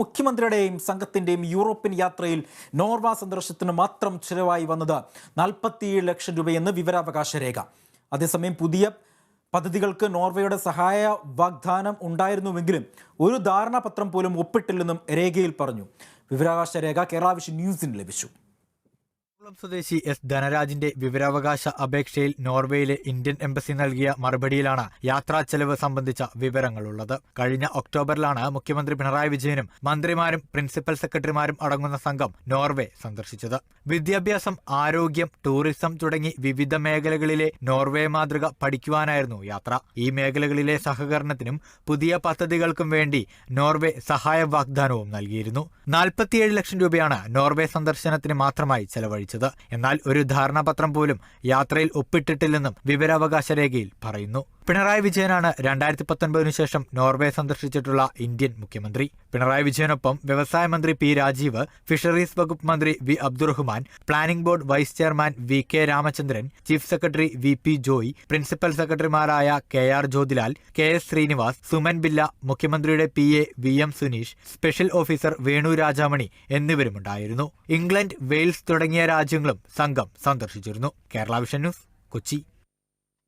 മുഖ്യമന്ത്രിയുടെയും സംഘത്തിന്റെയും European യാത്രയിൽ നോർവ സന്ദർശനത്തിന് മാത്രം ചിലവായി വന്നത് 47 ലക്ഷം രൂപയെന്ന് വിവരാവകാശ രേഖ. അതേസമയം പുതിയ പദ്ധതികൾക്ക് നോർവേയുടെ സഹായ വാഗ്ദാനം ഉണ്ടായിരുന്നുവെങ്കിലും ഒരു ധാരണാപത്രം പോലും ഒപ്പിട്ടില്ലെന്നും രേഖയിൽ പറഞ്ഞു. വിവരാവകാശ രേഖ കേരള വിഷൻ ന്യൂസിന് ലഭിച്ചു. സ്വദേശി എസ് ധനരാജിന്റെ വിവരാവകാശ അപേക്ഷയിൽ നോർവേയിലെ ഇന്ത്യൻ എംബസി നൽകിയ മറുപടിയിലാണ് യാത്രാ ചെലവ് സംബന്ധിച്ച വിവരങ്ങളുള്ളത്. കഴിഞ്ഞ ഒക്ടോബറിലാണ് മുഖ്യമന്ത്രി പിണറായി വിജയനും മന്ത്രിമാരും പ്രിൻസിപ്പൽ സെക്രട്ടറിമാരും അടങ്ങുന്ന സംഘം നോർവേ സന്ദർശിച്ചത്. വിദ്യാഭ്യാസം, ആരോഗ്യം, ടൂറിസം തുടങ്ങി വിവിധ മേഖലകളിലെ നോർവേ മാതൃക പഠിക്കുവാനായിരുന്നു യാത്ര. ഈ മേഖലകളിലെ സഹകരണത്തിനും പുതിയ പദ്ധതികൾക്കും വേണ്ടി നോർവേ സഹായ വാഗ്ദാനവും നൽകിയിരുന്നു. 47 ലക്ഷം രൂപയാണ് നോർവേ സന്ദർശനത്തിന് മാത്രമായി ചെലവഴിച്ചത്. എന്നാൽ ഒരു ധാരണാപത്രം പോലും യാത്രയിൽ ഒപ്പിട്ടിട്ടില്ലെന്നും വിവരാവകാശ രേഖയിൽ പറയുന്നു. പിണറായി വിജയനാണ് 2019 ശേഷം നോർവേ സന്ദർശിച്ചിട്ടുള്ള ഇന്ത്യൻ മുഖ്യമന്ത്രി. പിണറായി വിജയനൊപ്പം വ്യവസായ മന്ത്രി പി രാജീവ്, ഫിഷറീസ് വകുപ്പ് മന്ത്രി V Abdurahman, planning board vice chairman V K Ramachandran, chief secretary V P Joy, principal സെക്രട്ടറിമാരായ K R Jyothilal, K S Sreenivas, Suman Billa, മുഖ്യമന്ത്രിയുടെ P A V M Suneesh, special officer Venu Rajamani എന്നിവരുമുണ്ടായിരുന്നു. ഇംഗ്ലണ്ട്, വെയിൽസ് തുടങ്ങിയ രാജ്യങ്ങളും സംഘം സന്ദർശിച്ചിരുന്നു. Kerala Vision News, Kochi.